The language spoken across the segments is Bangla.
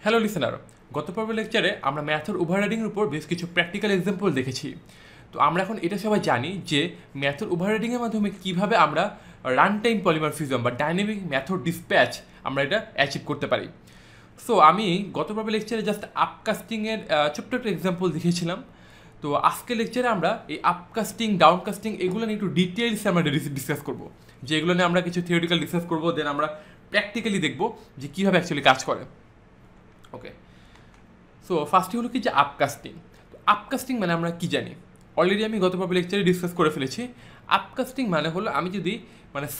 হ্যালো লিসেনার, গত পর্ব লেকচারে আমরা ম্যাথড ওভাররাইডিংয়ের উপর বেশ কিছু প্র্যাকটিক্যাল এক্সাম্পল দেখেছি। তো আমরা এখন এটা সবাই জানি যে ম্যাথড ওভাররাইডিংয়ের মাধ্যমে কীভাবে আমরা রান টাইম পলিমরফিজম বা ডাইনামিক ম্যাথড ডিসপ্যাচ আমরা এটা অ্যাচিভ করতে পারি। সো আমি গত পর্ব লেকচারে জাস্ট আপকাস্টিংয়ের ছোট্ট একটা এক্সাম্পল দেখিয়েছিলাম। তো আজকে লেকচারে আমরা এই আপকাস্টিং ডাউনকাস্টিং এগুলো নিয়ে একটু ডিটেলসে আমরা ডিসকাস করবো, যে এগুলো নিয়ে আমরা কিছু থিওরিটিক্যাল ডিসকাস করবো, দেন আমরা প্র্যাকটিক্যালি দেখবো যে কীভাবে অ্যাকচুয়ালি কাজ করে। ওকে, সো ফার্স্টে হলো কি যে আপকাস্টিং। তো আপকাস্টিং মানে আমরা কি জানি, অলরেডি আমি গত পর্ব লেকচারে ডিসকাস করে ফেলেছি। আপকাস্টিং মানে হলো আমি যদি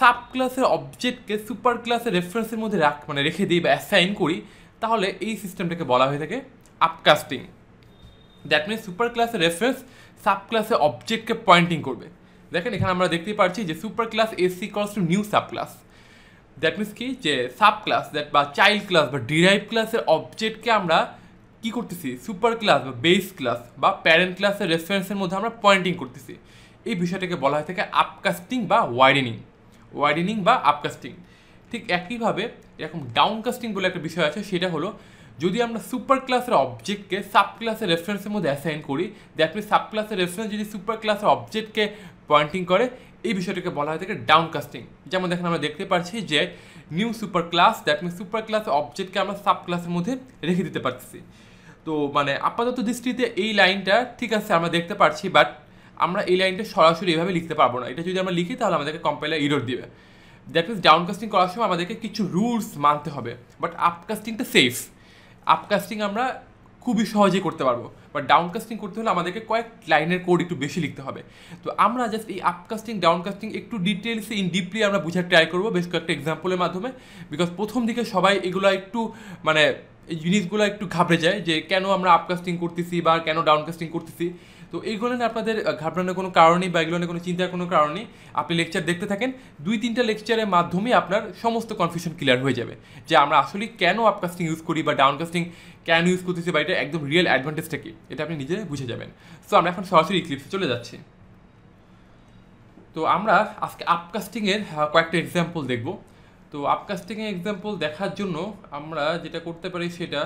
সাব ক্লাসের অবজেক্টকে সুপার ক্লাসের রেফারেন্সের মধ্যে রেখে দিই বা অ্যাসাইন করি, তাহলে এই সিস্টেমটাকে বলা হয়ে থাকে আপকাস্টিং। দ্যাট মিনস সুপার ক্লাসের রেফারেন্স সাব ক্লাসের অবজেক্টকে পয়েন্টিং করবে। দেখেন এখানে আমরা দেখতেই পাচ্ছি যে super class S equals to new sub class. That means কি যে সাব ক্লাস বা চাইল্ড ক্লাস বা ডিরাইভ ক্লাসের অবজেক্টকে আমরা কি করতেছি, সুপার ক্লাস বা বেস ক্লাস বা প্যারেন্ট ক্লাসের রেফারেন্সের মধ্যে আমরা পয়েন্টিং করতেছি। এই বিষয়টাকে বলা হয় থাকে আপকাস্টিং বা ওয়াইডেনিং বা আপকাস্টিং। ঠিক একইভাবে এরকম ডাউনকাস্টিং বলে একটা বিষয় আছে, সেটা হলো যদি আমরা সুপার ক্লাসের অবজেক্টকে সাব ক্লাসের রেফারেন্সের মধ্যে অ্যাসাইন করি, দ্যাট মিনস সাব ক্লাসের রেফারেন্স যদি সুপার ক্লাসের অবজেক্টকে পয়েন্টিং করে, এই বিষয়টাকে বলা হয় থাকে ডাউনকাস্টিং। যেমন দেখেন আমরা দেখতে পাচ্ছি যে new super class, that means super ক্লাসের অবজেক্টকে আমরা সাব ক্লাসের মধ্যে রেখে দিতে পারতেছি। তো আপাতত দৃষ্টিতে এই লাইনটা ঠিক আছে আমরা দেখতে পাচ্ছি, বাট আমরা এই লাইনটা সরাসরি এভাবে লিখতে পারবো না। এটা যদি আমরা লিখি তাহলে আমাদেরকে কম্পাইলার এরর দিবে। দ্যাট মিনস ডাউনকাস্টিং করার সময় আমাদেরকে কিছু রুলস মানতে হবে, বাট আপকাস্টিংটা সেফ। আপকাস্টিং আমরা খুবই সহজেই করতে পারবো, বাট ডাউনকাস্টিং করতে হলে আমাদেরকে কয়েক লাইনের কোড একটু বেশি লিখতে হবে। তো আমরা জাস্ট এই আপকাস্টিং ডাউনকাস্টিং একটু ডিটেলসে ডিপলি আমরা বোঝার ট্রাই করবো বেশ কয়েকটা এক্সাম্পলের মাধ্যমে। বিকজ প্রথম দিকে সবাই এগুলো একটু এই জিনিসগুলো একটু ঘাবড়ে যায় যে কেন আমরা আপকাস্টিং করতেছি বা কেন ডাউনকাস্টিং করতেছি। তো এইগুলো নিয়ে আপনাদের ঘাবড়ানোর কোনো কারণ নেই বা এগুলো নিয়ে কোনো চিন্তার কোনো কারণ নেই। আপনি লেকচার দেখতে থাকেন, 2-3টা লেকচারের মাধ্যমে আপনার সমস্ত কনফিউশন ক্লিয়ার হয়ে যাবে যে আমরা আসলে কেন আপকাস্টিং ইউজ করি বা ডাউনকাস্টিং কেন ইউজ করতেছি বা এটা একদম রিয়েল অ্যাডভান্টেজটা কি, এটা আপনি নিজে বুঝে যাবেন। সো আমরা এখন সরাসরি ইক্লিপসে চলে যাচ্ছি। তো আমরা আজকে আপকাস্টিংয়ের কয়েকটা এক্সাম্পল দেখব। তো আপকাস্টিংয়ের এক্সাম্পল দেখার জন্য আমরা যেটা করতে পারি সেটা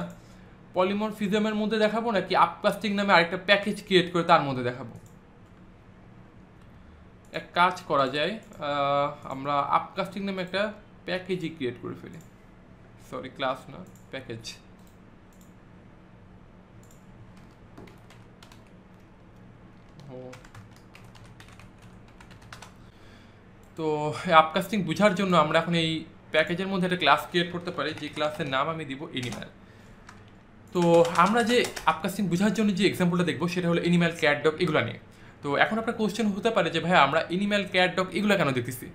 পলিমরফিজমের মধ্যে দেখাবো, নাকি আপকাস্টিং নামে আরেকটা প্যাকেজ ক্রিয়েট করে তার মধ্যে দেখাবো। এক কাজ করা যায়, আমরা আপকাস্টিং নামে একটা প্যাকেজই ক্রিয়েট করে ফেলি। সরি, ক্লাস না, প্যাকেজ। তো আপকাস্টিং বোঝার জন্য আমরা এখন এই প্যাকেজের মধ্যে একটা ক্লাস ক্রিয়েট করতে পারি, যে ক্লাসের নাম আমি দিব এনিম্যাল। তো আমরা যে আপকাস্টিং বোঝার জন্য যে এক্সাম্পলটা দেখবো সেটা হলো এনিম্যাল, ক্যাট, ডগ এগুলো নিয়ে। তো এখন আপনার কোশ্চেন হতে পারে যে ভাই আমরা এনিম্যাল, ক্যাট, ডগ এগুলো কেন দেখতেছি।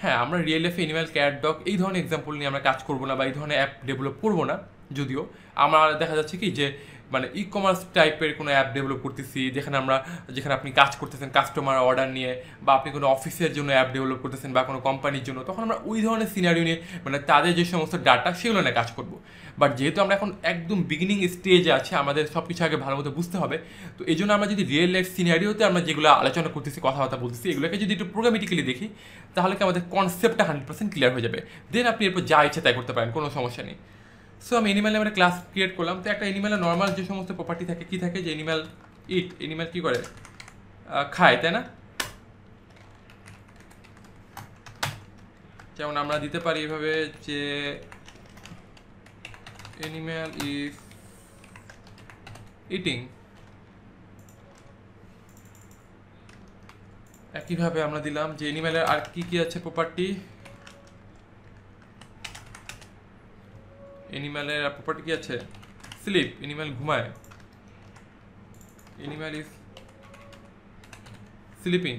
হ্যাঁ, আমরা রিয়েল লাইফে এনিম্যাল, ক্যাট, ডগ এই ধরনের এক্সাম্পল নিয়ে আমরা কাজ করবো না বা এই ধরনের অ্যাপ ডেভেলপ করবো না। যদিও আমরা দেখা যাচ্ছে কি যে ই কমার্স টাইপের কোনো অ্যাপ ডেভেলপ করতেছি, যেখানে আপনি কাজ করতেছেন কাস্টমার অর্ডার নিয়ে, বা আপনি কোনো অফিসের জন্য অ্যাপ ডেভেলপ করতেছেন বা কোনো কোম্পানির জন্য, তখন আমরা ওই ধরনের সিনারিও নিয়ে তাদের যে সমস্ত ডাটা সেগুলো নিয়ে কাজ করবো। বাট যেহেতু আমরা এখন একদম বিগিনিং স্টেজে আছে, আমাদের সব কিছু আগে ভালো মতো বুঝতে হবে। তো এই জন্য আমরা যদি রিয়েল লাইফ সিনারিওতে আমরা যেগুলো আলোচনা করতেছি, কথাবার্তা বলতেছি, এগুলোকে যদি একটু প্রোগ্রামেটিক্যালি দেখি, তাহলে কি আমাদের কনসেপ্টটা 100% ক্লিয়ার হয়ে যাবে। দেন আপনি এরপর যা ইচ্ছে তাই করতে পারেন, কোনো সমস্যা নেই। সো আমি এনিম্যালে একটা ক্লাস ক্রিয়েট করলাম। তো একটা এনিম্যালের নর্মাল যে সমস্ত প্রপার্টি থাকে, কি থাকে যে এনিম্যাল কী করে, খায়, তাই না? যেমন আমরা দিতে পারি এভাবে যে এনিম্যাল ইজ ইটিং। একইভাবে আমরা দিলাম যে এনিম্যালের আর কি কি আছে প্রপার্টি, এনিম্যালের প্রপার্টি কি আছে, স্লিপ, এনিম্যাল ঘুমায়, এনিম্যাল ইজ স্লিপিং।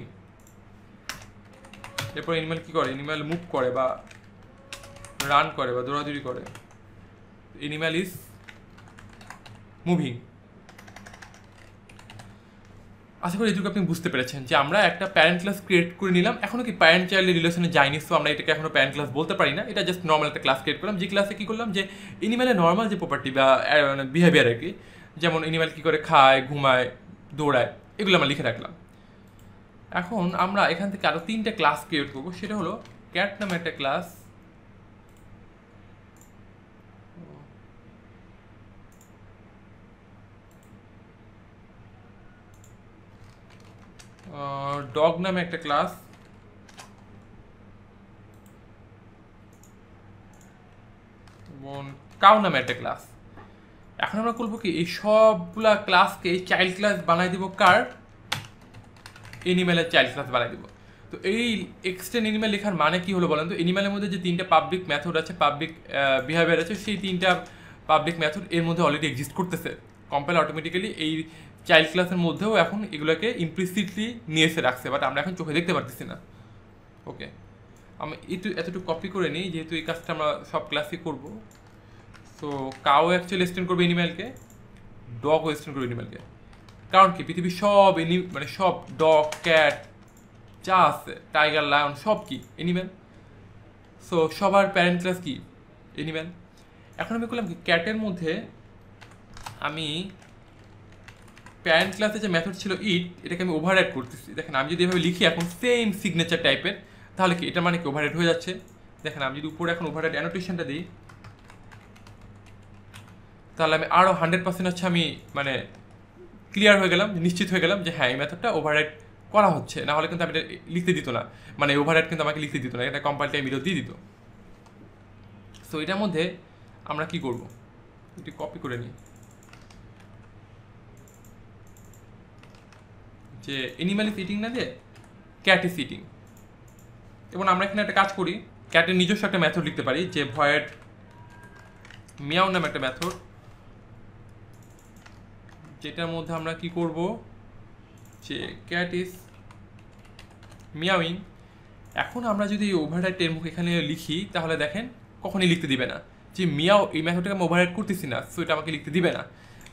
এরপর এনিম্যাল কী করে, এনিম্যাল মুভ করে বা রান করে বা দৌড়াদৌড়ি করে, এনিম্যাল ইজ মুভিং। আশা করি এটুকু আপনি বুঝতে পেরেছেন যে আমরা একটা প্যারেন্ট ক্লাস ক্রিয়েট করে নিলাম। এখনও কি প্যারেন্ট চাইল্ডের রিলেশনে যাইনি, সো আমরা এটাকে এখনও প্যারেন্ট ক্লাস বলতে পারি না। এটা জাস্ট নর্মাল একটা ক্লাস ক্রিয়েট করলাম, যে ক্লাসে কী করলাম যে এনিম্যালের নর্মাল যে প্রপার্টি বা বিহেভিয়ার আর কি, যেমন এনিম্যাল কী করে খায়, ঘুমায়, দৌড়ায়, এগুলো আমরা লিখে রাখলাম। এখন আমরা এখান থেকে আরও 3টে ক্লাস ক্রিয়েট করবো। সেটা হলো ক্যাট নামে একটা ক্লাস, ডগ নামে একটা ক্লাস, এবং কাউ নামে একটা ক্লাস। এখন আমরা করবো কি, এই সবগুলা ক্লাসকে চাইল্ড ক্লাস বানাই দিব কার, এনিম্যালের চাইল্ড ক্লাস বানাই দিব। তো এই এক্সটেন্ড এনিম্যাল লেখার মানে কি হলো বলেন তো? এনিম্যালের মধ্যে যে তিনটা পাবলিক মেথড আছে, পাবলিক বিহেভিয়ার আছে, সেই তিনটা পাবলিক মেথড এর মধ্যে অলরেডি এক্সিস্ট করতেছে। কম্পাইলার অটোমেটিক্যালি এই চাইল্ড ক্লাসের মধ্যেও এখন এগুলোকে ইমপ্লিসিটলি নিয়ে এসে রাখছে, বাট আমরা এখন চোখে দেখতে পারতেছি না। ওকে, আমি এতটুকু কপি করে নিই, যেহেতু এই কাজটা আমরা সব ক্লাসে করবো। সো কাউ অ্যাকচুয়ালি এক্সটেন্ড করবে এনিম্যালকে, ডগও এক্সটেন্ড করবে এনিম্যালকে। কারণ কি, পৃথিবীর সব মানে সব ডগ, ক্যাট যা আছে, টাইগার, লায়ন, সব কি এনিম্যাল। সো সবার প্যারেন্ট ক্লাস কি, এনিম্যাল। এখন আমি করলাম কি, ক্যাটের মধ্যে আমি প্যারেন্ট ক্লাসে যে মেথড ছিল ইট, এটাকে আমি ওভাররাইড করতেছি। দেখেন আমি যদি এভাবে লিখি এখন সেম সিগনেচার টাইপের, তাহলে কি এটা মানে কি ওভাররাইড হয়ে যাচ্ছে। দেখেন আমি যদি উপরে এখন ওভাররাইড অ্যানোটেশনটা দিই, তাহলে আমি আরও 100% হচ্ছে আমি মানে ক্লিয়ার হয়ে গেলাম, নিশ্চিত হয়ে গেলাম যে হ্যাঁ এই মেথডটা ওভাররাইড করা হচ্ছে। না হলে কিন্তু আমি এটা লিখতে দিত না, মানে ওভাররাইড কিন্তু আমাকে লিখতে দিত না, এটা কম্পাইল টাইম এরর দিয়ে দিত। সো এটার মধ্যে আমরা কি করব, এটি কপি করে নিই, যে এনিম্যাল ইজ ইটিং না দিয়ে ক্যাট ইজ ইটিং। এবং আমরা এখানে একটা কাজ করি, ক্যাটের নিজস্ব একটা মেথড লিখতে পারি, যে ভয়েড মিয়াও নামে একটা মেথড, যেটার মধ্যে আমরা কি করব, যে ক্যাট ইজ মিয়াউইং। এখন আমরা যদি ওভাররাইড টেরমুখ এখানে লিখি, তাহলে দেখেন কখনই লিখতে দিবে না যে মিয়াও, এই মেথডটাকে আমি ওভাররাইড করতেছি না, সো এটা আমাকে লিখতে দিবে না।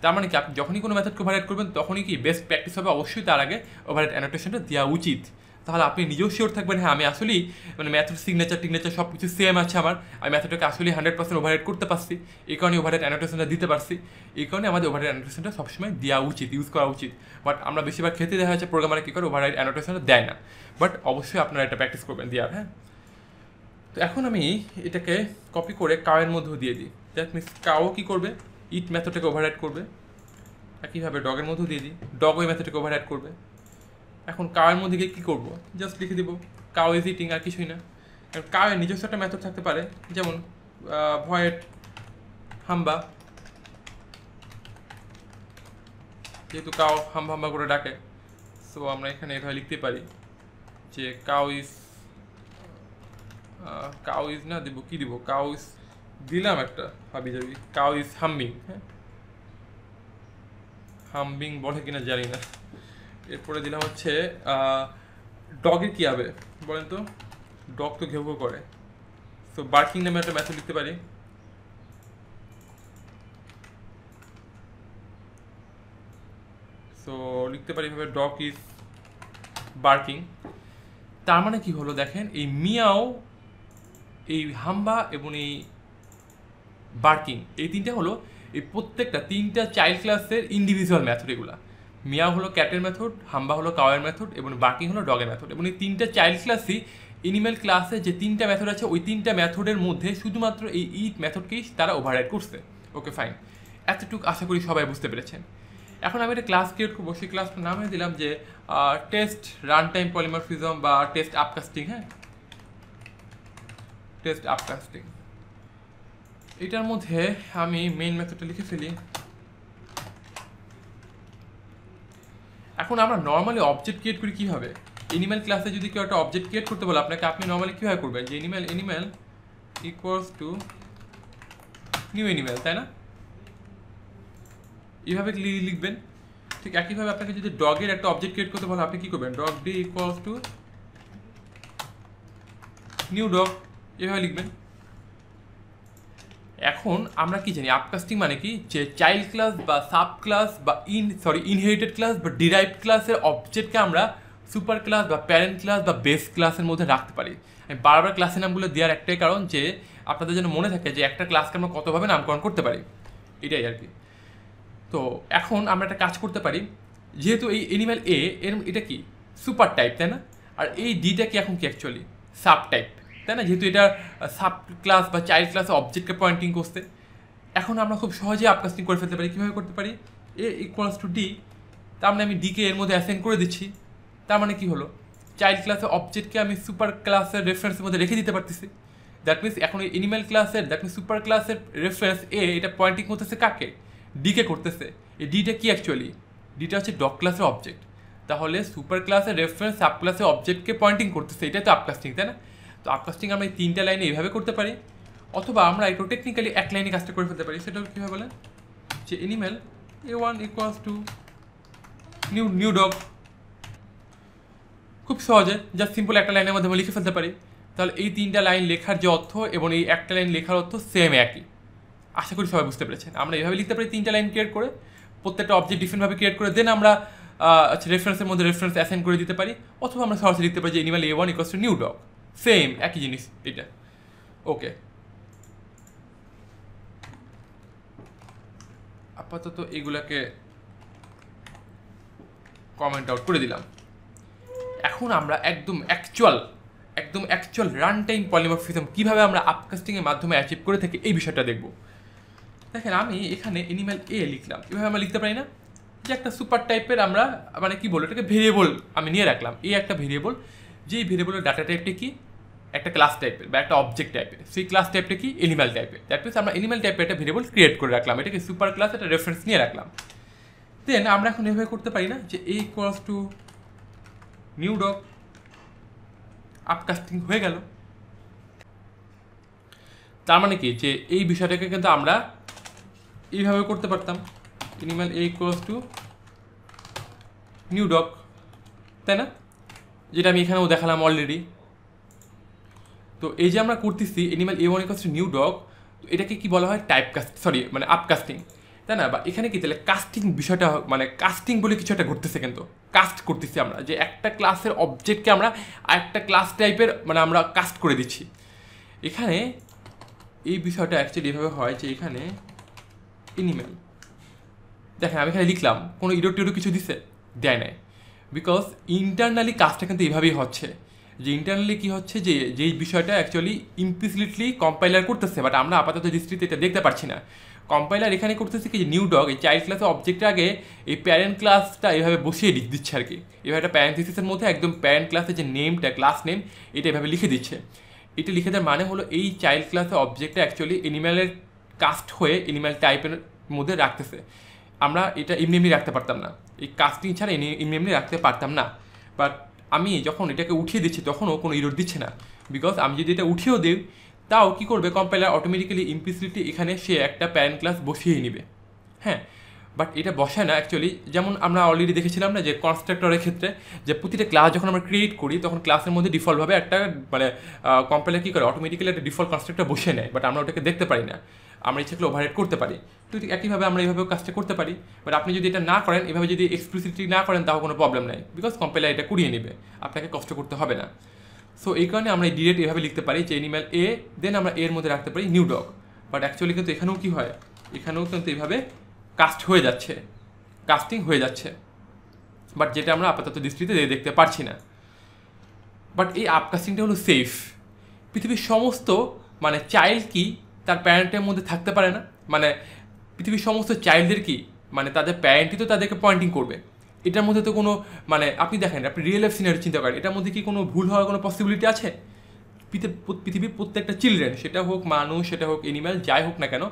তার মানে কি, আপনি যখনই কোনো মেথডকে ওভাররাইড করবেন, তখনই কি বেস্ট প্র্যাকটিস হবে অবশ্যই তার আগে ওভাররাইড অ্যানোটেশনটা দেওয়া উচিত। তাহলে আপনি নিজেও শিওর থাকবেন হ্যাঁ আমি আসলেই মানে মেথড সিগনেচার টিগনেচার সব কিছু সেম আছে আমার, আমি মেথডটাকে আসলে 100% ওভাররাইড করতে পারছি, এই কারণে ওভাররাইড অ্যানোটেশনটা দিতে পারছি, এই কারণে আমাদের ওভাররাইড অ্যানোটেশনটা সবসময় দেওয়া উচিত, ইউজ করা উচিত। বাট আমরা বেশিরভাগ ক্ষেত্রে দেখা যাচ্ছে প্রোগ্রামার কী করে, ওভাররাইড অ্যানোটেশনটা দেয় না। বাট অবশ্যই আপনারা এটা প্র্যাকটিস করবেন দেওয়ার। হ্যাঁ, তো এখন আমি এটাকে কপি করে কাউয়ের মধ্যেও দিয়ে দিই। দ্যাট মিনস কাউ কী করবে, ইট মেথডটাকে ওভাররাইড করবে। একইভাবে ডগের মধ্যেও দিয়ে দিই, ডগ ওই মেথডটাকে ওভাররাইড করবে। এখন কাউয়ের মধ্যে গিয়ে কী করবো, জাস্ট লিখে দিব কাউ ইজ ইটিং, আর কিছুই না। কারণ কাউয়ের নিজস্ব একটা মেথড থাকতে পারে, যেমন ভয়েড হাম্বা, যেহেতু কাউ হাম্বা হাম্বা করে ডাকে, সো আমরা এখানে এভাবে লিখতে পারি যে কাউ ইজ না দিব, কী দিব, কাউ ইজ দিলাম একটা হাবি যাবি, কাউ ইজ হাম্বিং। হ্যাঁ, হাম্বিং বলে কিনা জানি না। এরপরে দিলাম হচ্ছে ডগের কী হবে বলেন তো, ডগ তো ঘেউ ঘেউ করে, সো বার্কিং নামে একটা মেথড লিখতে পারি। সো লিখতে পারি এভাবে, ডগ ইজ বার্কিং। তার মানে কি হলো দেখেন, এই মিয়াও, এই হাম্বা এবং এই বার্কিং, এই তিনটা হলো এই প্রত্যেকটা তিনটা চাইল্ড ক্লাসের ইন্ডিভিজুয়াল মেথড। এগুলা মিয়াও হলো ক্যাটের মেথড, হাম্বা হলো কাউয়ের মেথড, এবং বার্কিং হলো ডগের মেথড। এবং এই তিনটা চাইল্ড ক্লাসই এনিম্যাল ক্লাসে যে তিনটা মেথড আছে, ওই তিনটা মেথডের মধ্যে শুধুমাত্র এই ইট মেথডকেই তারা ওভাররাইড করছে। ওকে ফাইন, এতটুকু আশা করি সবাই বুঝতে পেরেছেন। এখন আমি একটা ক্লাস ক্রিয়েট করবো, সেই ক্লাসটার নামে দিলাম যে টেস্ট রান টাইম পলিমরফিজম বা টেস্ট আপকাস্টিং। হ্যাঁ, টেস্ট আপকাস্টিং। এটার মধ্যে আমি মেইন মেথডটা লিখে ফেলি। এখন আমরা নর্মালি অবজেক্ট ক্রিয়েট করি কীভাবে, এনিম্যাল ক্লাসে যদি কেউ একটা অবজেক্ট ক্রিয়েট করতে বলে আপনাকে, আপনি নর্মালি কীভাবে করবেন, যে animal equals to new animal, তাই না? এইভাবে লিখবেন। ঠিক একইভাবে আপনাকে যদি ডগের একটা অবজেক্ট ক্রিয়েট করতে বলে, আপনি কী করবেন, dog D equals to new dog, এভাবে লিখবেন। এখন আমরা কি জানি, আপকাস্টিং মানে কি, যে চাইল্ড ক্লাস বা সাব ক্লাস বা ইনহেরিটেড ক্লাস বা ডিরাইভড ক্লাসের অবজেক্টকে আমরা সুপার ক্লাস বা প্যারেন্ট ক্লাস বা বেস ক্লাসের মধ্যে রাখতে পারি। আমি বারবার ক্লাসের নামগুলো দেওয়ার একটাই কারণ, যে আপনাদের যেন মনে থাকে যে একটা ক্লাসকে আমরা কতভাবে নামকরণ করতে পারি, এটাই আর কি। তো এখন আমরা একটা কাজ করতে পারি, যেহেতু এই এনিম্যাল এ এর এটা কি সুপার টাইপ, তাই না? আর এই ডিটা কি এখন কি অ্যাকচুয়ালি সাব টাইপ, তাই না? যেহেতু এটা সাব ক্লাস বা চাইল্ড ক্লাসে অবজেক্টকে পয়েন্টিং করতে, এখন আমরা খুব সহজেই আপকাস্টিং করে ফেলতে পারি। কীভাবে করতে পারি, এ ইকুয়ালস টু ডি, তার মানে আমি ডিকে এর মধ্যে অ্যাসাইন করে দিচ্ছি, তার মানে কি হলো, চাইল্ড ক্লাসের অবজেক্টকে আমি সুপার ক্লাসের রেফারেন্সের মধ্যে রেখে দিতে পারতেছি। দ্যাট মিনস এখন এই এনিম্যাল ক্লাসের, দ্যাট মিনস সুপার ক্লাসের রেফারেন্স এ এটা পয়েন্টিং করতেছে কাকে, ডিকে করতেছে। এই ডিটা কি অ্যাকচুয়ালি, ডিটা হচ্ছে ডগ ক্লাসের অবজেক্ট। তাহলে সুপার ক্লাসের রেফারেন্স সাব ক্লাসের অবজেক্টকে পয়েন্টিং করতেছে, এটাই তো আপকাস্টিং, তাই না? তো আপকাস্টিং আমরা এই 3টা লাইনে এইভাবে করতে পারি, অথবা আমরা একটু টেকনিক্যালি এক লাইনে কাজটা করে ফেলতে পারি। সেটা কীভাবে বলেন, যে animal A1 equals to new dog. খুব সহজে জাস্ট সিম্পল একটা লাইনের মাধ্যমে লিখে ফেলতে পারি। তাহলে এই 3টা লাইন লেখার যে অর্থ এবং এই একটা লাইন লেখার অর্থ সেম একই। আশা করি সবাই বুঝতে পেরেছেন। আমরা এইভাবে লিখতে পারি 3টা লাইন ক্রিয়েট করে, প্রত্যেকটা অবজেক্ট ডিফারেন্টভাবে ক্রিয়েট করে, দেন আমরা রেফারেন্সের মধ্যে রেফারেন্স অ্যাসাইন করে দিতে পারি, অথবা আমরা সরাসরি লিখতে পারি যে animal A1 equals to new dog. Same একই জিনিস এটা। ওকে, আপাতত এগুলাকে কমেন্ট আউট করে দিলাম। এখন আমরা একদম অ্যাকচুয়াল রান টাইম পলিমরফিজম কীভাবে আমরা আপকাস্টিংয়ের মাধ্যমে অ্যাচিভ করে থাকি এই বিষয়টা দেখব। দেখেন, আমি এখানে এনিম্যাল এ লিখলাম, এভাবে আমরা লিখতে পারি না যে একটা সুপার টাইপের আমরা মানে কি বলবো এটাকে ভেরিয়েবল আমি নিয়ে রাখলাম। এই একটা ভেরিয়েবল, যেই ভেরিয়েবলের ডাটা টাইপটা কি একটা ক্লাস টাইপের বা একটা অবজেক্ট টাইপের, সেই ক্লাস টাইপটা কি এনিম্যাল টাইপের। দ্যাট মিনস আমরা এনিম্যাল টাইপের একটা ভেরিয়েবল ক্রিয়েট করে রাখলাম, এটাকে সুপার ক্লাস একটা রেফারেন্স নিয়ে রাখলাম। দেন আমরা এখন এভাবে করতে পারি না যে এ ইকুয়ালস টু নিউ ডগ, আপকাস্টিং হয়ে গেল। তার মানে কি, যে এই বিষয়টাকে কিন্তু আমরা এইভাবে করতে পারতাম, animal A equals to new dog, তাই না? যেটা আমি এখানেও দেখালাম অলরেডি। তো এই যে আমরা করতেছি animal A1 equals to new dog, এটাকে কি বলা হয়, মানে আপকাস্টিং, তাই না? বা এখানে কি তাহলে কাস্টিং বিষয়টা, মানে কাস্টিং বলে কিছু একটা ঘটতেছে, কিন্তু কাস্ট করতেছি আমরা, যে একটা ক্লাসের অবজেক্টকে আমরা আরেকটা ক্লাস টাইপের মানে আমরা কাস্ট করে দিচ্ছি। এখানে এই বিষয়টা অ্যাকচুয়ালি এভাবে হয় যে এখানে এনিম্যাল, দেখেন আমি এখানে লিখলাম, কোনো ইরোর টিরো কিছু দিছে দেয় নাই, বিকজ ইন্টারনালি কাজটা কিন্তু এইভাবেই হচ্ছে। যে ইন্টারনালি কী হচ্ছে, যে যেই বিষয়টা অ্যাকচুয়ালি ইমপ্লিসিটলি কম্পাইলার করতেছে, বাট আমরা আপাতত দৃষ্টিতে এটা দেখতে পাচ্ছি না। কম্পাইলার এখানে করতেছে কি, যে নিউ ডগ এই চাইল্ড ক্লাসের অবজেক্টের আগে এই প্যারেন্ট ক্লাসটা এইভাবে বসিয়ে দিচ্ছে আর কি। এভাবে একটা প্যারেন্থিসিসের মধ্যে একদম প্যারেন্ট ক্লাসের যে নেমটা, ক্লাস নেম, এটা এভাবে লিখে দিচ্ছে। এটা লিখে দেওয়ার মানে হলো এই চাইল্ড ক্লাসের অবজেক্টটা অ্যাকচুয়ালি এনিম্যালের কাস্ট হয়ে এনিম্যাল টাইপের মধ্যে রাখতেছে। আমরা এটা এমনি এমনি রাখতে পারতাম না, এই কাস্টিং ছাড়া এমনি এমনি রাখতে পারতাম না। বাট আমি যখন এটাকে উঠিয়ে দিচ্ছি তখনও কোনো ইরোর দিচ্ছে না, বিকজ আমি যদি এটা উঠিয়েও দিই তাও কী করবে, কম্পাইলার অটোমেটিক্যালি ইমপ্লিসিটলি এখানে সে একটা প্যারেন্ট ক্লাস বসিয়েই নেবে। হ্যাঁ, বাট এটা বসায় না অ্যাকচুয়ালি। যেমন আমরা অলরেডি দেখেছিলাম না যে কনস্ট্রাক্টরের ক্ষেত্রে, যে প্রতিটা ক্লাস যখন আমরা ক্রিয়েট করি তখন ক্লাসের মধ্যে ডিফল্টভাবে একটা মানে কম্পাইলার কী করে, অটোমেটিক্যালি একটা ডিফল্ট কনস্ট্রাক্টর বসিয়ে নেয়, বাট আমরা ওটাকে দেখতে পারি না, আমরা ইচ্ছা করলে ওভাররাইট করতে পারি। তো একইভাবে আমরা এইভাবেও কাজটা করতে পারি। বাট আপনি যদি এটা না করেন, এভাবে যদি এক্সপ্লিসিটলি না করেন, তাও কোনো প্রবলেম নাই, বিকজ কম্পাইলার এটা করিয়ে নেবে, আপনাকে কষ্ট করতে হবে না। সো এই কারণে আমরা ডিরেক্ট এভাবে লিখতে পারি যে এনিম্যাল এ, দেন আমরা এর মধ্যে রাখতে পারি নিউ ডগ। বাট অ্যাকচুয়ালি কিন্তু এখানেও কী হয়, এখানেও কিন্তু এইভাবে কাস্টিং হয়ে যাচ্ছে, বাট যেটা আমরা আপাতত দৃষ্টিতে দেখতে পারছি না। বাট এই আপকাস্টিংটা হলো সেফ। পৃথিবীর সমস্ত মানে চাইল্ড কি তার প্যারেন্টের মধ্যে থাকতে পারে না, মানে পৃথিবীর সমস্ত চাইল্ডদের কি মানে তাদের প্যারেন্টই তো তাদেরকে পয়েন্টিং করবে। এটার মধ্যে তো কোনো মানে আপনি দেখেন, আপনি রিয়েল লাইফ সিনারি চিন্তা করেন, এটার মধ্যে কি কোনো ভুল হওয়ার কোনো পসিবিলিটি আছে? পৃথিবীর প্রত্যেকটা চিলড্রেন, সেটা হোক মানুষ, সেটা হোক এনিম্যাল, যাই হোক না কেন,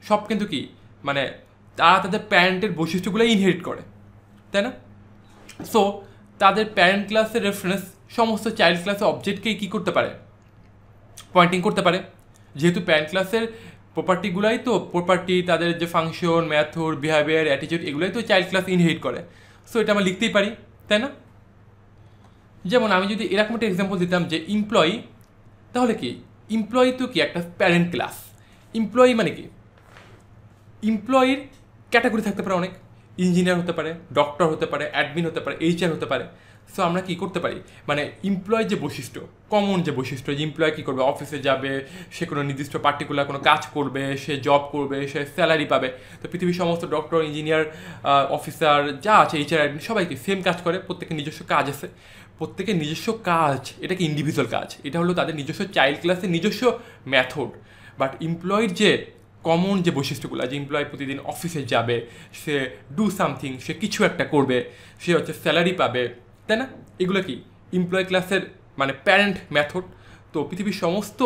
সব কিন্তু কি মানে তারা তাদের প্যারেন্টের বৈশিষ্ট্যগুলোই ইনহেরিট করে, তাই না? সো তাদের প্যারেন্ট ক্লাসের রেফারেন্স সমস্ত চাইল্ড ক্লাসের অবজেক্টকেই কী করতে পারে, পয়েন্টিং করতে পারে। যেহেতু প্যারেন্ট ক্লাসের প্রপার্টিগুলাই তো প্রপার্টি, তাদের যে ফাংশন, ম্যাথড, বিহেভিয়ার, অ্যাটিটিউড, এগুলোই তো চাইল্ড ক্লাস ইনহেরিট করে। সো এটা আমরা লিখতেই পারি, তাই না? যেমন আমি যদি এরকম একটা এক্সাম্পল দিতাম যে এমপ্লয়ি, তাহলে কি এমপ্লয়ি তো কি একটা প্যারেন্ট ক্লাস। এমপ্লয়ি মানে কি, এমপ্লয়ির ক্যাটাগরি থাকতে পারে অনেক, ইঞ্জিনিয়ার হতে পারে, ডক্টর হতে পারে, অ্যাডমিন হতে পারে, HR হতে পারে। সো আমরা কী করতে পারি, মানে এমপ্লয়ের যে বৈশিষ্ট্য, কমন যে বৈশিষ্ট্য, যে এমপ্লয় কী করবে, অফিসে যাবে, সে কোনো নির্দিষ্ট পার্টিকুলার কোনো কাজ করবে, সে জব করবে, সে স্যালারি পাবে। তো পৃথিবীর সমস্ত ডক্টর, ইঞ্জিনিয়ার, অফিসার যা আছে, HR, অ্যাডমিন, সবাইকে সেম কাজ করে, প্রত্যেকের নিজস্ব কাজ আছে, প্রত্যেকের নিজস্ব কাজ, এটা কি ইন্ডিভিজুয়াল কাজ, এটা হলো তাদের নিজস্ব চাইল্ড ক্লাসের নিজস্ব মেথড। বাট এমপ্লয়ের যে কমন যে বৈশিষ্ট্যগুলো, যে এমপ্লয় প্রতিদিন অফিসে যাবে, সে ডু সামথিং, সে কিছু একটা করবে, সে হচ্ছে স্যালারি পাবে, তাই না? এগুলো কি এমপ্লয়ি ক্লাসের মানে প্যারেন্ট মেথড। তো পৃথিবীর সমস্ত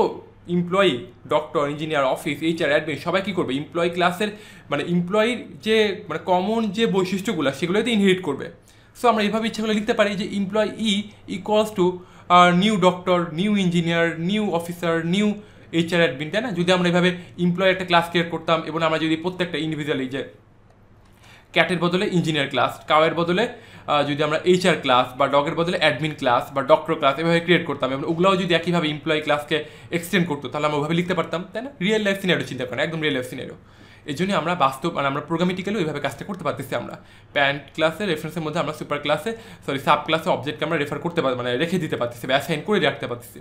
employee, doctor, engineer, office, HR, admin সবাই কী করবে, এমপ্লয়ি ক্লাসের মানে এমপ্লয়ির যে মানে কমন যে বৈশিষ্ট্যগুলো সেগুলোতে ইনহেরিট করবে। সো আমরা এইভাবে ইচ্ছা করে লিখতে পারি যে employee E equals to new doctor, new engineer, new officer, new HR, admin, তাই না? যদি আমরা এইভাবে এমপ্লয়ি একটা ক্লাস ক্রিয়েট করতাম এবং আমরা যদি প্রত্যেকটা ইন্ডিভিজুয়ালি যে ক্যাটের বদলে ইঞ্জিনিয়ার ক্লাস, কাউয়ের বদলে যদি আমরা এইচআর ক্লাস, বা ডগের বদলে অ্যাডমিন ক্লাস বা ডক্টর ক্লাস এভাবে ক্রিয়েট করতাম, এবং ওগুলোও যদি একইভাবে এমপ্লয়ি ক্লাসকে এক্সটেন্ড করতো, তাহলে আমরা ওইভাবে লিখতে পারতাম, তাই না? রিয়েল লাইফ সিনারিও চিন্তা করেন, একদম রিয়েল লাইফ সিনারিও। এই জন্য আমরা বাস্তব মানে আমরা প্রোগ্রামেটিক্যালি ওইভাবে কাজটা করতে পারতেছি। আমরা প্যারেন্ট ক্লাসে রেফারেন্সের মধ্যে আমরা সুপার ক্লাসে সাব ক্লাসে অবজেক্টকে আমরা রেফার করতে পারি, মানে রেখে দিতে পারতেছি বা অ্যাসাইন করে রাখতে পারতেছি।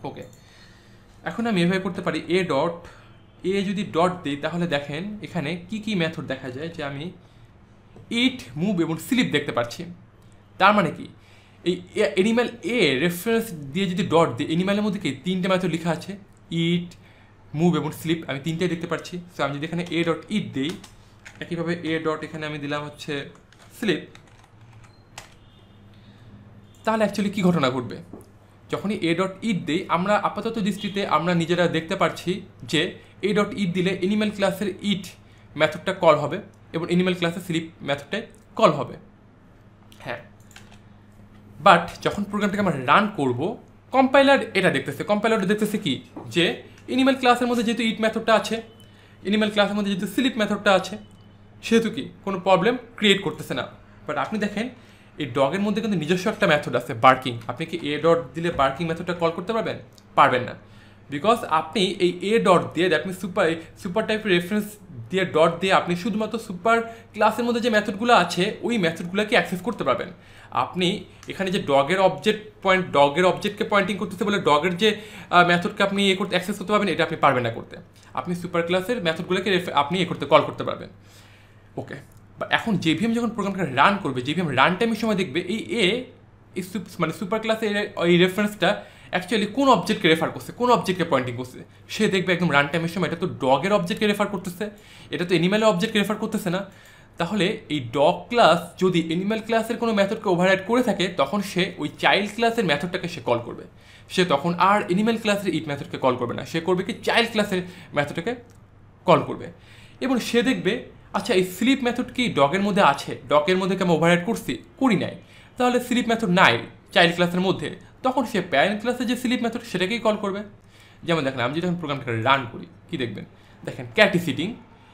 ওকে, এখন আমি এভাবে করতে পারি এ ডট এ যদি ডট দিই তাহলে দেখেন এখানে কি কি মেথড দেখা যায়, যে আমি ইট, মুভ এবং স্লিপ দেখতে পাচ্ছি। তার মানে কি, এই এনিম্যাল এ রেফারেন্স দিয়ে যদি ডট দিই, এনিম্যালের মধ্যে কি তিনটে মেথড লেখা আছে, ইট, মুভ এবং স্লিপ, আমি তিনটাই দেখতে পাচ্ছি। সো আমি যদি এখানে এ ডট ইট দিই, একইভাবে এ ডট এখানে আমি দিলাম হচ্ছে স্লিপ, তাহলে অ্যাকচুয়ালি কী ঘটনা ঘটবে, যখনই এ ডট ইট দিই আমরা আপাতত দৃষ্টিতে আমরা নিজেরা দেখতে পাচ্ছি যে এ ডট ইট দিলে এনিম্যাল ক্লাসের ইট মেথডটা কল হবে এবং এনিম্যাল ক্লাসের স্লিপ মেথডটাই কল হবে। হ্যাঁ, বাট যখন প্রোগ্রামটাকে আমরা রান করব, কম্পাইলার এটা দেখতেছে, কম্পাইলারটা দেখতেছে কি, যে এনিম্যাল ক্লাসের মধ্যে যেহেতু ইট মেথডটা আছে, এনিম্যাল ক্লাসের মধ্যে যেহেতু স্লিপ মেথডটা আছে, সেহেতু কি কোনো প্রবলেম ক্রিয়েট করতেছে না। বাট আপনি দেখেন এই ডগের মধ্যে কিন্তু নিজস্ব একটা মেথড আছে বার্কিং। আপনি কি এ ডট দিলে বার্কিং মেথডটা কল করতে পারবেন? পারবেন না, বিকজ আপনি এই এ ডট দিয়ে, দ্যাট মিনস সুপার টাইপের রেফারেন্স দিয়ে ডট দিয়ে আপনি শুধুমাত্র সুপার ক্লাসের মধ্যে যে মেথডগুলো আছে ওই মেথডগুলোকে অ্যাক্সেস করতে পারবেন। আপনি এখানে যে ডগের অবজেক্টকে পয়েন্টিং করতেছে বলে ডগের যে মেথডকে আপনি অ্যাক্সেস করতে পারবেন, এটা আপনি পারবেন না করতে। আপনি সুপার ক্লাসের মেথডগুলোকে আপনি কল করতে পারবেন। ওকে, বা এখন জেভিএম যখন প্রোগ্রামটা রান করবে, জেভিএম রান টাইমের সময় দেখবে এই মানে সুপার ক্লাসের এই রেফারেন্সটা অ্যাকচুয়ালি কোন অবজেক্টকে রেফার করছে, কোন অবজেক্টকে পয়েন্টিং করছে, সে দেখবে একদম রান টাইমের সময় এটা তো ডগের অবজেক্টকে রেফার করতেছে, এটা তো এনিম্যালের অবজেক্টকে রেফার করতেছে না। তাহলে এই ডগ ক্লাস যদি এনিম্যাল ক্লাসের কোনো মেথডকে ওভাররাইড করে থাকে, তখন সে ওই চাইল্ড ক্লাসের মেথডটাকে সে কল করবে। সে তখন আর এনিম্যাল ক্লাসের ইট মেথডকে কল করবে না, সে করবে কি চাইল্ড ক্লাসের মেথডটাকে কল করবে। এবং সে দেখবে আচ্ছা এই স্লিপ মেথড কি ডগের মধ্যে আছে, ডগের মধ্যে কি আমি ওভাররাইড করছি, করি নাই, তাহলে স্লিপ মেথড নাই চাইল্ড ক্লাসের মধ্যে, তখন সে প্যারেন্ট ক্লাসের যে স্লিপ মেথড সেটাকেই কল করবে। যেমন দেখেন আমি যদি প্রোগ্রামটাকে রান করি, কি দেখবেন, দেখেন ক্যাট ইজ ইটিং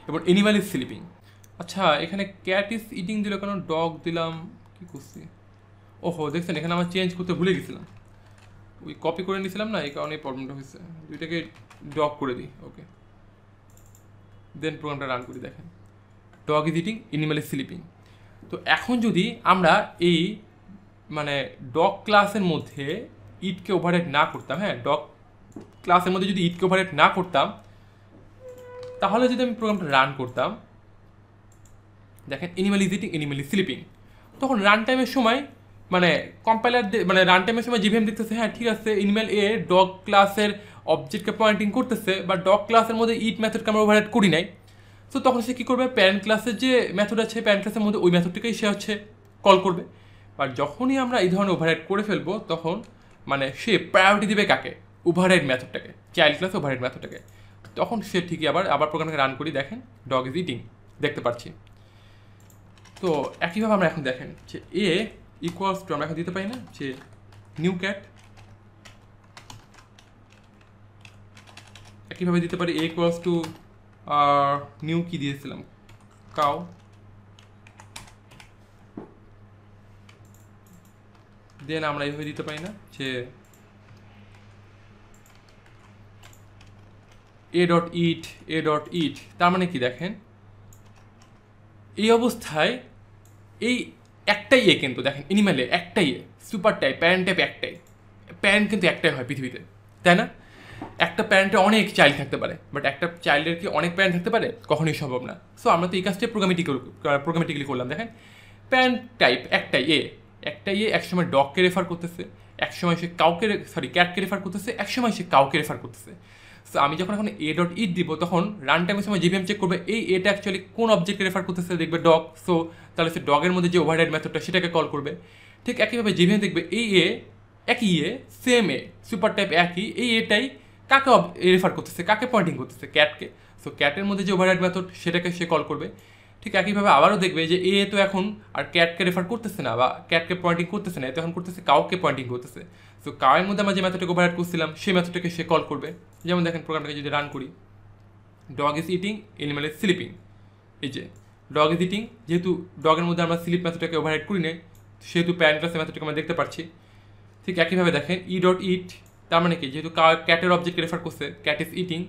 এবং এনিম্যাল ইজ স্লিপিং। আচ্ছা এখানে ক্যাট ইজ ইটিং দিল কেন, ডগ দিলাম, কি করছি, ওহো দেখছেন এখানে আমার চেঞ্জ করতে ভুলে গেছিলাম, ওই কপি করে নিয়েছিলাম না, এই কারণে প্রবলেমটা হয়েছে। দুইটাকে ডগ করে দিই, ওকে, দেন প্রোগ্রামটা রান করি, দেখেন dog is eating, animal is sleeping. তো এখন যদি আমরা এই মানে ডগ ক্লাসের মধ্যে ইটকে ওভাররাইড না করতাম, হ্যাঁ ডগ ক্লাসের মধ্যে যদি ইটকে ওভাররাইড না করতাম, তাহলে যদি আমি প্রোগ্রামটা রান করতাম, দেখেন animal is eating, animal is sleeping, তখন রান টাইমের সময় মানে কম্পাইলার মানে রান টাইমের সময় জিভিএম দেখতেছে হ্যাঁ ঠিক আছে এনিম্যাল এ ডগ ক্লাসের অবজেক্টকে পয়েন্টিং করতেছে, বা ডগ ক্লাসের মধ্যে ইট মেথডকে আমরা ওভাররাইড করি নাই। তো তখন সে কী করবে, প্যারেন্ট ক্লাসের যে মেথড আছে প্যারেন্ট ক্লাসের মধ্যে ওই মেথডটিকেই সে হচ্ছে কল করবে। আর যখনই আমরা এই ধরনের ওভাররাইড করে ফেলবো, তখন মানে সে প্রায়োরিটি দেবে কাকে, ওভাররাইড মেথডটাকে, চাইল্ড ক্লাস ওভাররাইড মেথডটাকে। তখন সে ঠিকই আবার প্রোগ্রামটাকে রান করি, দেখেন ডগ ইজ ইটিং দেখতে পাচ্ছি। তো একইভাবে আমরা এখন দেখেন যে এ ইকুয়ালস টু, আমরা এখন দিতে পারি না যে নিউ ক্যাট, একইভাবে দিতে পারি এ ইকুয়ালস টু নিউ কি দিয়েছিলাম, কাউ, দেন আমরা এইভাবে দিতে পারি না যে এ ডট ইট। তার মানে কি দেখেন এই অবস্থায় এই একটাই এ, কিন্তু দেখেন এনিম্যালে একটাই এ, সুপার টাইপ প্যারেন্ট টাইপ একটাই, প্যারেন্ট কিন্তু একটাই হয় পৃথিবীতে, তাই না? একটা প্যারেন্টে অনেক চাইল্ড থাকতে পারে, বাট একটা চাইল্ডের কি অনেক প্যারেন্ট থাকতে পারে? কখনোই সম্ভব না। সো আমরা তো এই কাজটাই প্রোগ্রামেটিক্যালি করলাম। দেখেন প্যারেন্ট টাইপ একটাই এ, একসময় ডগকে রেফার করতেছে, একসময় সে ক্যাটকে রেফার করতেছে, একসময় সে কাউকে রেফার করতেছে। সো আমি যখন এখন এ ডট ইট দিব, তখন রান টাইমের সময় জিভিএম চেক করবে এই এটা অ্যাকচুয়ালি কোন অবজেক্টকে রেফার করতেছে, দেখবে ডগ। সো তাহলে সে ডগের মধ্যে যে ওভাররাইড মেথডটা সেটাকে কল করবে। ঠিক একইভাবে যেখানে দেখবে এই এ একই এ সেম এ সুপার টাইপ একই, এই এটাই কাকে রেফার করতেছে, কাকে পয়েন্টিং করতেছে, ক্যাটকে। সো ক্যাটের মধ্যে যে ওভাররাইড মেথড সেটাকে সে কল করবে। ঠিক একইভাবে আবারও দেখবে যে এ তো এখন আর ক্যাটকে রেফার করতেছে না বা ক্যাটকে পয়েন্টিং করতেছে না, এ তো এখন করতেছে কাউকে পয়েন্টিং করতেছে। সো কাউয়ের মধ্যে আমরা যে মেথডটাকে ওভাররাইড করছিলাম সেই মেথডটাকে সে কল করবে। যেমন দেখেন প্রোগ্রামটাকে যদি রান করি, dog is eating, animal is sleeping. এই যে ডগ ইজ ইটিং, যেহেতু ডগের মধ্যে আমরা স্লিপ মেথডটাকে ওভাররাইড করি না, সেহেতু প্যারেন্ট ক্লাসের মেথডটাকে আমরা দেখতে পাচ্ছি। ঠিক একইভাবে দেখেন ই ডট ইট, তার মানে কি যেহেতু ক্যাটের অবজেক্ট রেফার করছে, ক্যাট ইজ ইটিং,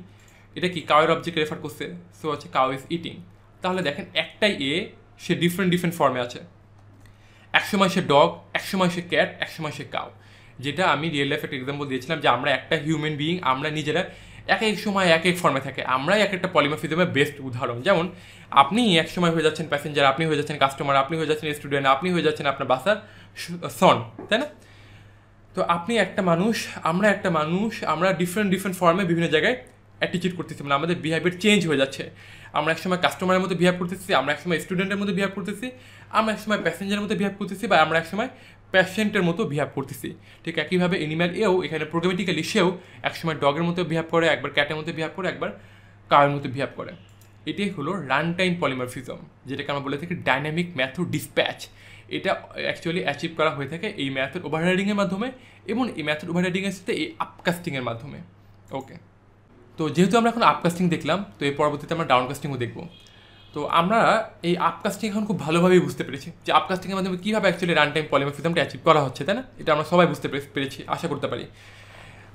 এটা কি কাউয়ের অবজেক্ট রেফার করছে, সো হচ্ছে কাউ ইজ ইটিং। তাহলে দেখেন একটাই এ, সে ডিফারেন্ট ফর্মে আছে। একসময় সে ডগ, একসময় সে ক্যাট, একসময় সে কাউ। যেটা আমি রিয়েল লাইফ একটা এক্সাম্পল দিয়েছিলাম যে আমরা একটা হিউম্যান বিইং, আমরা নিজেরা এক এক সময় এক এক ফর্মে থাকে, আমরাই এক একটা পলিমরফিজমের বেস্ট উদাহরণ। যেমন আপনি এক সময় হয়ে যাচ্ছেন প্যাসেঞ্জার, আপনি হয়ে যাচ্ছেন কাস্টমার, আপনি হয়ে যাচ্ছেন স্টুডেন্ট, আপনি হয়ে যাচ্ছেন আপনার বাসার সন, তাই না? তো আপনি একটা মানুষ, আমরা একটা মানুষ, আমরা ডিফারেন্ট ফর্মে বিভিন্ন জায়গায় অ্যাটিচিউড করতেছি, মানে আমাদের বিহেভিয়ার চেঞ্জ হয়ে যাচ্ছে। আমরা একসময় কাস্টমারের মধ্যে বিহেভ করতেছি, আমরা একসময় স্টুডেন্টের মধ্যে বিহেভ করতেছি, আমরা একসময় প্যাসেঞ্জারের মধ্যে বিহেভ করতেছি, বা আমরা একসময় পেশেন্টের মতো বিহেভ করতেছি। ঠিক একইভাবে এনিম্যাল এও এখানে প্রোগ্রামেটিক্যালি সেও একসময় ডগের মতো বিহেভ করে, একবার ক্যাটের মতো বিহেভ করে, একবার কাউয়ের মতো বিহেভ করে। এটাই হলো রান টাইম পলিমরফিজম, যেটাকে আমরা বলে থাকি ডাইনামিক মেথড ডিসপ্যাচ। এটা অ্যাকচুয়ালি অ্যাচিভ করা হয়ে থাকে এই মেথড ওভাররাইডিংয়ের মাধ্যমে, এবং এই মেথড ওভাররাইডিংয়ের সাথে এই আপকাস্টিংয়ের মাধ্যমে। ওকে, তো যেহেতু আমরা এখন আপকাস্টিং দেখলাম, তো এর পরবর্তীতে আমরা ডাউনকাস্টিংও দেখব। তো আমরা এই আপকাস্টিং এখন খুব ভালোভাবেই বুঝতে পেরেছি যে আপকাস্টিংয়ের মাধ্যমে কীভাবে অ্যাকচুয়ালি রান টাইম পলিমরফিজমটা অ্যাচিভ করা হচ্ছে, তাই না? এটা আমরা সবাই বুঝতে পেরেছি, আশা করতে পারি।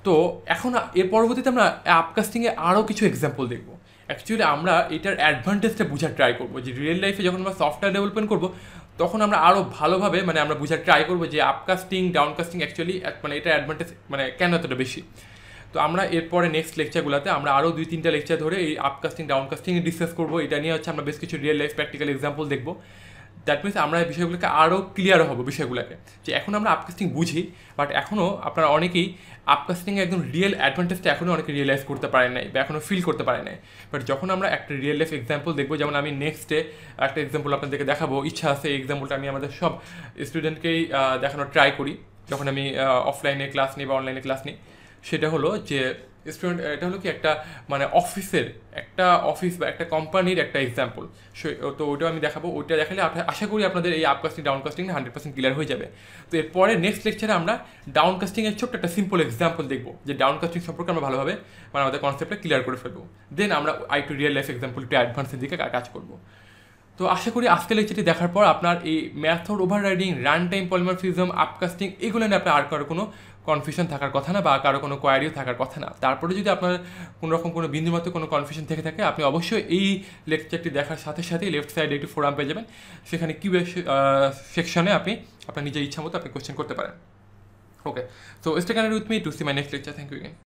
তো এখন এর পরবর্তীতে আমরা আপকাস্টিংয়ে আরও কিছু এক্সাম্পল দেখব। অ্যাকচুয়ালি আমরা এটার অ্যাডভান্টেজটা বোঝার ট্রাই করবো, যে রিয়েল লাইফে যখন আমরা সফটওয়্যার ডেভেলপমেন্ট করবো তখন আমরা আরও ভালোভাবে মানে আমরা বোঝার ট্রাই করবো যে আপকাস্টিং ডাউনকাস্টিং অ্যাকচুয়ালি মানে এটার অ্যাডভান্টেজ মানে কেন এতটা বেশি। তো আমরা এরপরে নেক্সট লেকচারগুলোতে আমরা আরও 2-3টা লেকচার ধরে এই আপকাস্টিং ডাউনকাস্টিং ডিসকাস করবো। এটা নিয়ে হচ্ছে আমরা বেশ কিছু রিয়েল লাইফ প্র্যাকটিক্যাল এক্সাম্পল দেখবো। দ্যাট মিনস আমরা এই বিষয়গুলোকে আরও ক্লিয়ার হবো বিষয়গুলোকে, যে এখন আমরা আপকাস্টিং বুঝি, বাট এখনও আপনারা অনেকেই আপকাস্টিংয়ে একদম রিয়েল অ্যাডভান্টেজটা এখনও অনেকে রিয়েলাইজ করতে পারেন নাই বা এখনও ফিল করতে পারেন নাই। বাট যখন আমরা একটা রিয়েল লাইফ এক্সাম্পল দেখবো, যেমন আমি নেক্সটে একটা এক্সাম্পল আপনাদেরকে দেখাবো, ইচ্ছা আছে এই এক্সাম্পলটা আমি আমাদের সব স্টুডেন্টকেই দেখানোর ট্রাই করি যখন আমি অফলাইনে ক্লাস নিই বা অনলাইনে ক্লাস নিই। সেটা হলো যে স্টুডেন্ট, এটা হলো কি একটা মানে অফিস বা একটা কোম্পানির একটা এক্সাম্পল। তো ওইটাও আমি দেখাবো, ওইটা দেখালে আশা করি আপনাদের এই আপকাস্টিং ডাউনকাস্টিং 100% ক্লিয়ার হয়ে যাবে। তো এরপরে নেক্সট লেকচারে আমরা ডাউনকাস্টিংয়ের ছোট্ট একটা সিম্পল এক্সাম্পল দেখবো, যে ডাউনকাস্টিং সম্পর্কে আমরা ভালোভাবে মানে আমাদের কনসেপ্টটা ক্লিয়ার করে ফেলবো। দেন আমরা টু রিয়েল লাইফ এক্সাম্পল একটু অ্যাডভান্সের দিকে কাজ করবো। তো আশা করি আজকের লেকচারটি দেখার পর আপনার এই method overriding, run time polymorphism, upcasting এগুলো নিয়ে আপনার আর কারো কোনো কনফিউশন থাকার কথা না, বা কারো কোনো কোয়ারিও থাকার কথা না। তারপরে যদি আপনার কোনো রকম কোনো বিন্দুমাত্র কোনো কনফিউশন থেকে থাকে, আপনি অবশ্যই এই লেকচারটি দেখার সাথে সাথেই লেফট সাইডে একটি ফোরাম পেয়ে যাবেন, সেখানে কিউএ সেকশনে আপনি আপনার নিজের ইচ্ছা মতো আপনি কোয়েশ্চেন করতে পারেন। Okay, so stay connected with me to see my next lecture. Thank you again.